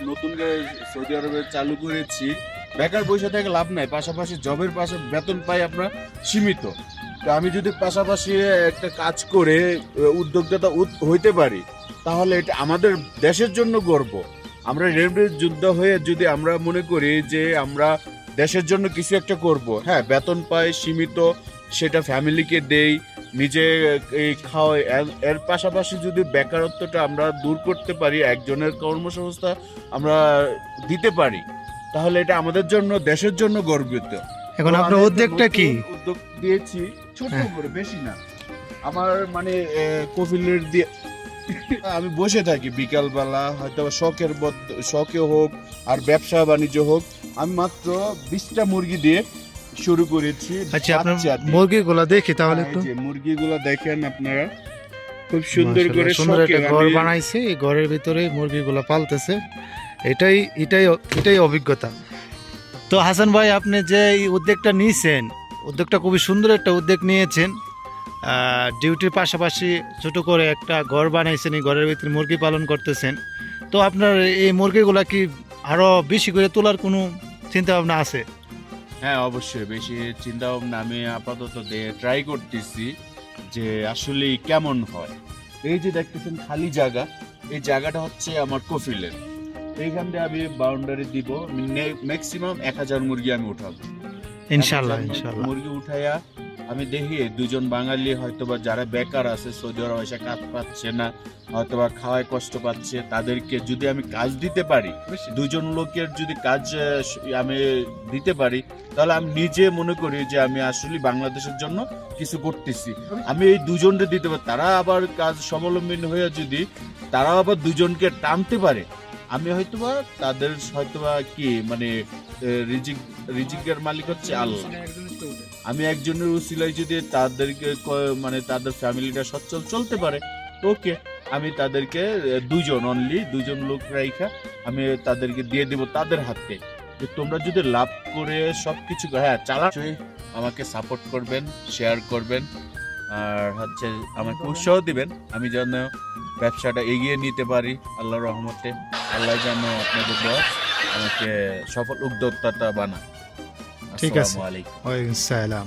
নতুন করে সৌদি আরবে চালু করেছি। বেকার বসে থেকে লাভ নাই, পাশাপাশি জবের পাশে বেতন পাই আমরা সীমিত। তো আমি যদি পাশাপাশি একটা কাজ করে উদ্যোক্তা হইতে পারি, তাহলে এটা আমাদের দেশের জন্য গর্ব। আমরা রেলওয়ে যোদ্ধা হয়ে যদি আমরা মনে করি যে আমরা দেশের জন্য কিছু একটা করব, হ্যাঁ বেতন পাই সীমিত, সেটা ফ্যামিলিকে দেই, নিজে এই খাওয়াই, এর পাশাপাশি যদি বেকারত্বটা আমরা দূর করতে পারি, একজনের কর্মসংস্থা আমরা দিতে পারি, তাহলে এটা আমাদের জন্য দেশের জন্য গর্বিত। এখন আপনার উদ্যোগটা কি? উদ্যোগ দিয়েছি ছোট করে, বেশি না। আমার মানে কফিলের দিয়ে আমি বসে থাকি বিকালবেলা, হয়তো শখে হোক আর ব্যবসা বাণিজ্য হোক, আমি মাত্র 20টা মুরগি দিয়ে শুরু করেছি। আচ্ছা, আপনার মুরগিগুলো দেখি তাহলে একটু। মুরগিগুলো দেখেন আপনারা, খুব সুন্দর করে সুন্দর একটা ঘর বানাইছে, এই ঘরের ভিতরে মুরগিগুলো পালতেছে। এটাই অভিজ্ঞতা। তো হাসান ভাই, আপনি যে এই উদ্যোগটা নিয়েছেন, উদ্যোগটা খুবই সুন্দর একটা উদ্যোগ নিয়েছেন। ডিউটির পাশাপাশি ছোট করে একটা ঘর বানাইছেন, এই ঘরের ভিতরে মুরগি পালন করতেছেন। তো আপনার এই মুরগিগুলা কি আরো বেশি করে তোলার কোনো চিন্তা ভাবনা আছে? হ্যাঁ, অবশ্যই বেশি চিন্তা ভাবনা আমি আপাতত ট্রাই করতেছি যে আসলে কেমন হয়। এই যে দেখতেছেন খালি জায়গা, এই জায়গাটা হচ্ছে আমার কফিলের। এইখান দিয়ে আমি বাউন্ডারি দিব, ম্যাক্সিমাম 1000 মুরগি আমি উঠাবো ইনশাআল্লাহ। মুরগি উঠাইয়া আমি দেখি দুজন বাঙালি হয়তোবা যারা বেকার আছে, সৌদি আরব এসে কাজ পাচ্ছে না, হয়তোবা খাওয়ায় কষ্ট পাচ্ছে, তাদেরকে যদি আমি কাজ দিতে পারি, দুজন লোকের যদি কাজ আমি দিতে পারি, তাহলে আমি নিজে মনে করি যে আমি আসলে বাংলাদেশের জন্য কিছু করতেছি। আমি এই দুজনকে দিতে পারি, তারা আবার কাজ স্বাবলম্বী হয়ে যদি তারা আবার দুজনকে টানতে পারে, আমি হয়তোবা তাদের হয়তোবা কি মানে রিজিকের মালিক হচ্ছে আল্লাহ। আমি একজনের উসিলায় যদি তাদেরকে মানে তাদের ফ্যামিলিটা সচ্ছল চলতে পারে, ওকে, আমি তাদেরকে দুজন লোক রাইখা আমি তাদেরকে দিয়ে দিব তাদের হাতে। যে তোমরা যদি লাভ করে সবকিছু আমাকে সাপোর্ট করবেন, শেয়ার করবেন, আর হচ্ছে আমাকে উৎসাহ দিবেন, আমি যেন ব্যবসাটা এগিয়ে নিতে পারি আল্লাহর রহমতে। আল্লাহ যেন আপনাদের আমাকে সফল উদ্যোক্তা বানায়। ঠিক আছে, ওয়ালাইকুম আসসালাম।